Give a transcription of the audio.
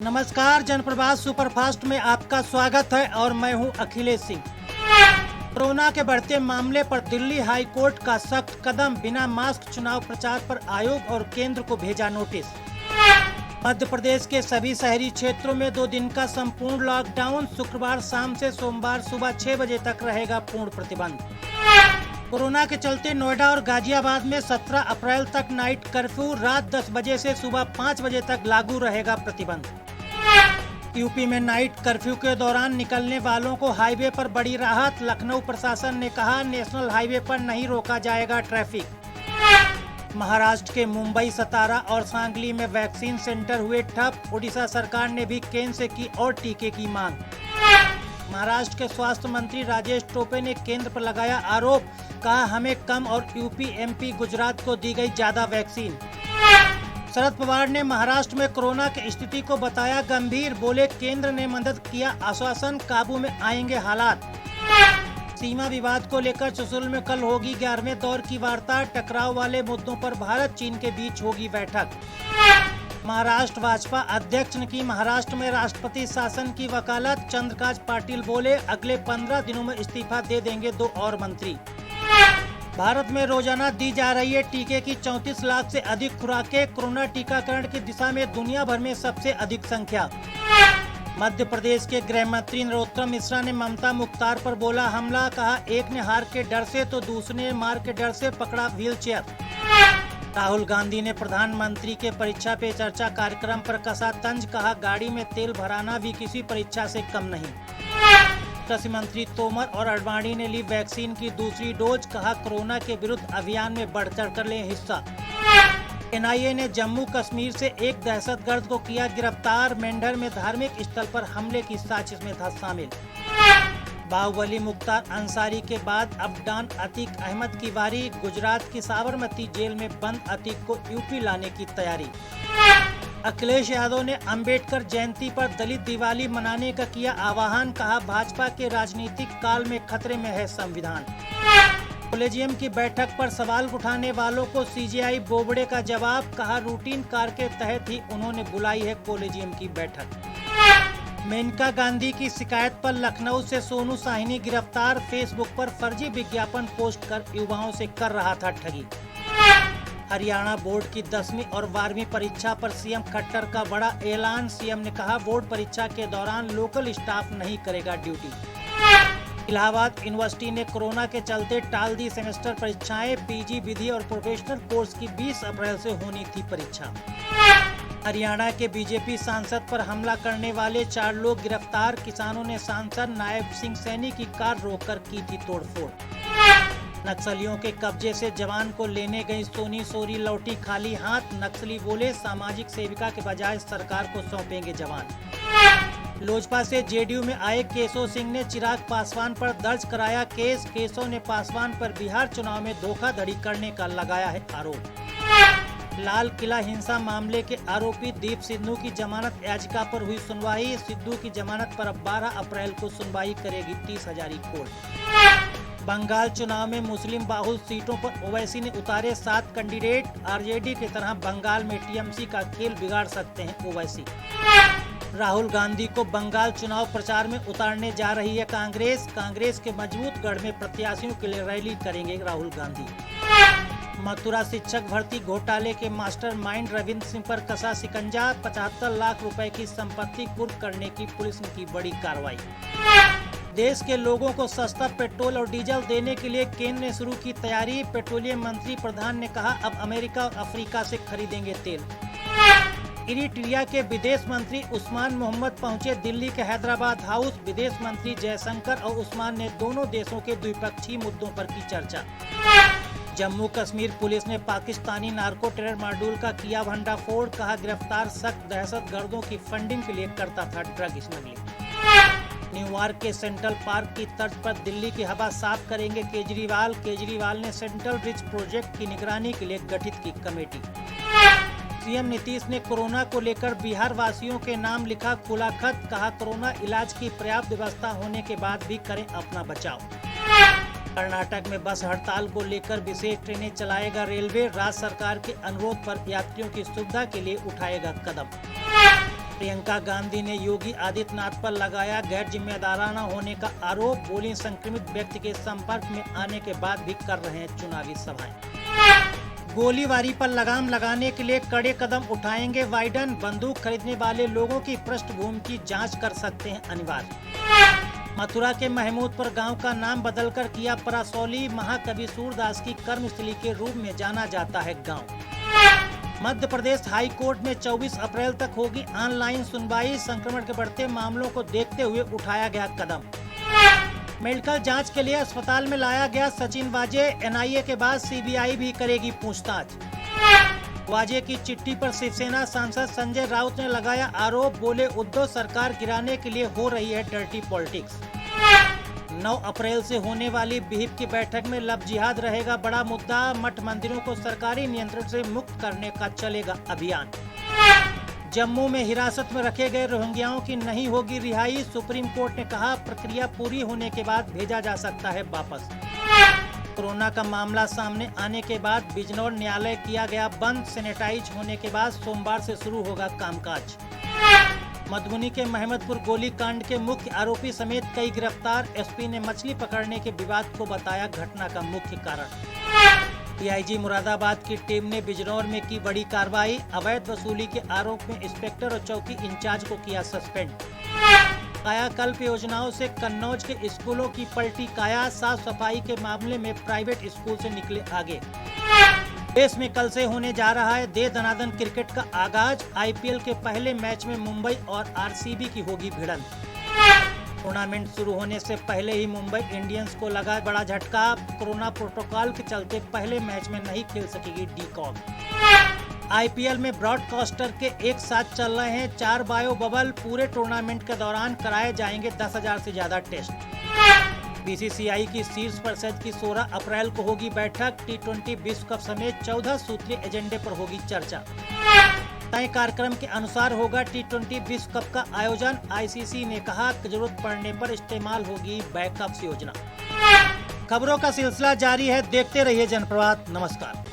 नमस्कार, जनप्रवास सुपरफास्ट में आपका स्वागत है और मैं हूं अखिलेश सिंह। कोरोना के बढ़ते मामले पर दिल्ली हाई कोर्ट का सख्त कदम, बिना मास्क चुनाव प्रचार पर आयोग और केंद्र को भेजा नोटिस। मध्य प्रदेश के सभी शहरी क्षेत्रों में 2 दिन का संपूर्ण लॉकडाउन, शुक्रवार शाम से सोमवार सुबह 6 बजे तक रहेगा पूर्ण प्रतिबंध। कोरोना के चलते नोएडा और गाजियाबाद में 17 अप्रैल तक नाइट कर्फ्यू, रात 10 बजे से सुबह 5 बजे तक लागू रहेगा प्रतिबंध। यूपी में नाइट कर्फ्यू के दौरान निकलने वालों को हाईवे पर बड़ी राहत, लखनऊ प्रशासन ने कहा नेशनल हाईवे पर नहीं रोका जाएगा ट्रैफिक। महाराष्ट्र के मुंबई, सतारा और सांगली में वैक्सीन सेंटर हुए ठप, उड़ीसा सरकार ने भी केंद्र से की और टीके की मांग। महाराष्ट्र के स्वास्थ्य मंत्री राजेश टोपे ने केंद्र पर लगाया आरोप, कहा हमें कम और यूपी, एमपी, गुजरात को दी गई ज्यादा वैक्सीन। शरद पवार ने महाराष्ट्र में कोरोना की स्थिति को बताया गंभीर, बोले केंद्र ने मदद किया आश्वासन, काबू में आएंगे हालात। सीमा विवाद को लेकर चुशुल में कल होगी 11वें दौर की वार्ता, टकराव वाले मुद्दों पर भारत चीन के बीच होगी बैठक। महाराष्ट्र भाजपा अध्यक्ष ने की महाराष्ट्र में राष्ट्रपति शासन की वकालत, चंद्रकांत पाटिल बोले अगले 15 दिनों में इस्तीफा दे देंगे 2 और मंत्री। भारत में रोजाना दी जा रही है टीके की 34 लाख से अधिक खुराकें, कोरोना टीकाकरण की दिशा में दुनिया भर में सबसे अधिक संख्या। मध्य प्रदेश के गृह मंत्री नरोत्तम मिश्रा ने ममता मुख्तार पर बोला हमला, कहा एक ने हार के डर से तो दूसरे ने मार के डर से पकड़ा व्हीलचेयर। राहुल गांधी ने प्रधानमंत्री के परीक्षा पे चर्चा कार्यक्रम पर कसा तंज, कहा गाड़ी में तेल भराना भी किसी परीक्षा से कम नहीं। कृषि मंत्री तोमर और अडवाणी ने ली वैक्सीन की दूसरी डोज, कहा कोरोना के विरुद्ध अभियान में बढ़ चढ़ कर लें हिस्सा। एनआईए ने जम्मू कश्मीर से एक दहशतगर्द को किया गिरफ्तार, मेंढर में धार्मिक स्थल पर हमले की साजिश में था शामिल। बाहुबली मुख्तार अंसारी के बाद अब डॉन अतीक अहमद की बारी, गुजरात की साबरमती जेल में बंद अतीक को यूपी लाने की तैयारी। अखिलेश यादव ने अंबेडकर जयंती पर दलित दिवाली मनाने का किया आह्वान, कहा भाजपा के राजनीतिक काल में खतरे में है संविधान। कॉलेजियम की बैठक पर सवाल उठाने वालों को सीजेआई बोबड़े का जवाब, कहा रूटीन कार्य के तहत ही उन्होंने बुलाई है कॉलेजियम की बैठक। मेनका गांधी की शिकायत पर लखनऊ से सोनू साहिनी गिरफ्तार, फेसबुक पर फर्जी विज्ञापन पोस्ट कर युवाओं से कर रहा था ठगी। हरियाणा बोर्ड की 10वीं और 12वीं परीक्षा पर सीएम खट्टर का बड़ा ऐलान, सीएम ने कहा बोर्ड परीक्षा के दौरान लोकल स्टाफ नहीं करेगा ड्यूटी। इलाहाबाद यूनिवर्सिटी ने कोरोना के चलते टाल दी सेमेस्टर परीक्षाएं, पीजी विधि और प्रोफेशनल कोर्स की 20 अप्रैल से होनी थी परीक्षा। हरियाणा के बीजेपी सांसद पर हमला करने वाले 4 लोग गिरफ्तार, किसानों ने सांसद नायब सिंह सैनी की कार रोककर की थी तोड़फोड़। नक्सलियों के कब्जे से जवान को लेने गई सोनी सोरी लौटी खाली हाथ, नक्सली बोले सामाजिक सेविका के बजाय सरकार को सौंपेंगे जवान। लोजपा से जेडीयू में आए केशव सिंह ने चिराग पासवान पर दर्ज कराया केस, केशव ने पासवान पर बिहार चुनाव में धोखाधड़ी करने का लगाया है आरोप। लाल किला हिंसा मामले के आरोपी दीप सिद्धू की जमानत याचिका पर हुई सुनवाई, सिद्धू की जमानत पर अब 12 अप्रैल को सुनवाई करेगी 30 हजारी कोर्ट। बंगाल चुनाव में मुस्लिम बाहुल सीटों पर ओवैसी ने उतारे 7 कैंडिडेट, आरजेडी की तरह बंगाल में टीएमसी का खेल बिगाड़ सकते हैं ओवैसी। राहुल गांधी को बंगाल चुनाव प्रचार में उतारने जा रही है कांग्रेस, कांग्रेस के मजबूत गढ़ में प्रत्याशियों के लिए रैली करेंगे राहुल गांधी। मथुरा शिक्षक भर्ती घोटाले के मास्टरमाइंड रविंद्र सिंह पर कसा शिकंजा, 75 लाख रुपए की संपत्ति कुर्क करने की पुलिस ने की बड़ी कार्रवाई। देश के लोगों को सस्ता पेट्रोल और डीजल देने के लिए केंद्र ने शुरू की तैयारी, पेट्रोलियम मंत्री प्रधान ने कहा अब अमेरिका और अफ्रीका से खरीदेंगे तेल। इरिट्रिया के विदेश मंत्री उस्मान मोहम्मद पहुंचे दिल्ली के हैदराबाद हाउस, विदेश मंत्री जयशंकर और उस्मान ने दोनों देशों के द्विपक्षीय मुद्दों पर की चर्चा। जम्मू कश्मीर पुलिस ने पाकिस्तानी नार्को टेरर मॉड्यूल का किया भंडाफोड़, कहा गिरफ्तार शख्स दहशतगर्दों की फंडिंग के लिए करता था ड्रग स्मगलिंग। न्यूयॉर्क के सेंट्रल पार्क की तर्ज पर दिल्ली की हवा साफ करेंगे केजरीवाल, केजरीवाल ने सेंट्रल ब्रिज प्रोजेक्ट की निगरानी के लिए गठित की कमेटी। सीएम नीतीश ने कोरोना को लेकर बिहार वासियों के नाम लिखा खुला खत, कहा कोरोना इलाज की पर्याप्त व्यवस्था होने के बाद भी करें अपना बचाव। कर्नाटक में बस हड़ताल को लेकर विशेष ट्रेनें चलाएगा रेलवे, राज्य सरकार के अनुरोध पर यात्रियों की सुविधा के लिए उठाएगा कदम। प्रियंका गांधी ने योगी आदित्यनाथ पर लगाया गैर जिम्मेदाराना होने का आरोप। बोली, संक्रमित व्यक्ति के संपर्क में आने के बाद भी कर रहे हैं चुनावी सभाएं। गोलीबारी पर लगाम लगाने के लिए कड़े कदम उठाएंगे बाइडन। बंदूक खरीदने वाले लोगों की पृष्ठभूमि की जांच कर सकते हैं अनिवार्य। मथुरा के महमूदपुर गांव का नाम बदलकर किया परसौली। महाकवि सूरदास की कर्मस्थली के रूप में जाना जाता है गांव। मध्य प्रदेश हाई कोर्ट में 24 अप्रैल तक होगी ऑनलाइन सुनवाई। संक्रमण के बढ़ते मामलों को देखते हुए उठाया गया कदम। मेडिकल जांच के लिए अस्पताल में लाया गया सचिन वाजे। एनआईए के बाद सीबीआई भी करेगी पूछताछ। वाजे की चिट्ठी पर शिवसेना सांसद संजय राउत ने लगाया आरोप। बोले, उद्धव सरकार गिराने के लिए हो रही है डर्टी पॉलिटिक्स। 9 अप्रैल से होने वाली बीहिप की बैठक में लव जिहाद रहेगा बड़ा मुद्दा। मठ मंदिरों को सरकारी नियंत्रण से मुक्त करने का चलेगा अभियान। जम्मू में हिरासत में रखे गए रोहिंग्याओं की नहीं होगी रिहाई। सुप्रीम कोर्ट ने कहा, प्रक्रिया पूरी होने के बाद भेजा जा सकता है वापस। कोरोना का मामला सामने आने के बाद बिजनौर न्यायालय किया गया बंद। सैनिटाइज होने के बाद सोमवार से शुरू होगा कामकाज। मधुबनी के महमदपुर गोलीकांड के मुख्य आरोपी समेत कई गिरफ्तार। एसपी ने मछली पकड़ने के विवाद को बताया घटना का मुख्य कारण। डीआईजी मुरादाबाद की टीम ने बिजनौर में की बड़ी कार्रवाई। अवैध वसूली के आरोप में इंस्पेक्टर और चौकी इंचार्ज को किया सस्पेंड। कायाकल्प योजनाओं से कन्नौज के स्कूलों की पलटी काया। साफ सफाई के मामले में प्राइवेट स्कूल से निकले आगे। देश में कल से होने जा रहा है दे दनादन क्रिकेट का आगाज। आईपीएल के पहले मैच में मुंबई और आरसीबी की होगी भिड़ंत। टूर्नामेंट शुरू होने से पहले ही मुंबई इंडियंस को लगा बड़ा झटका। कोरोना प्रोटोकॉल के चलते पहले मैच में नहीं खेल सकेगी डी-कॉक। आईपीएल में ब्रॉडकास्टर के एक साथ चल रहे हैं 4 बायो बबल। पूरे टूर्नामेंट के दौरान कराए जाएंगे 10,000 से ज्यादा टेस्ट। बीसीसीआई की शीर्ष परिषद की 16 अप्रैल को होगी बैठक। टी20 विश्व कप समेत 14 सूत्रीय एजेंडे पर होगी चर्चा। तय कार्यक्रम के अनुसार होगा टी20 विश्व कप का आयोजन। आईसीसी ने कहा कि जरूरत पड़ने पर इस्तेमाल होगी बैकअप योजना। खबरों का सिलसिला जारी है, देखते रहिए जनप्रवाद। नमस्कार।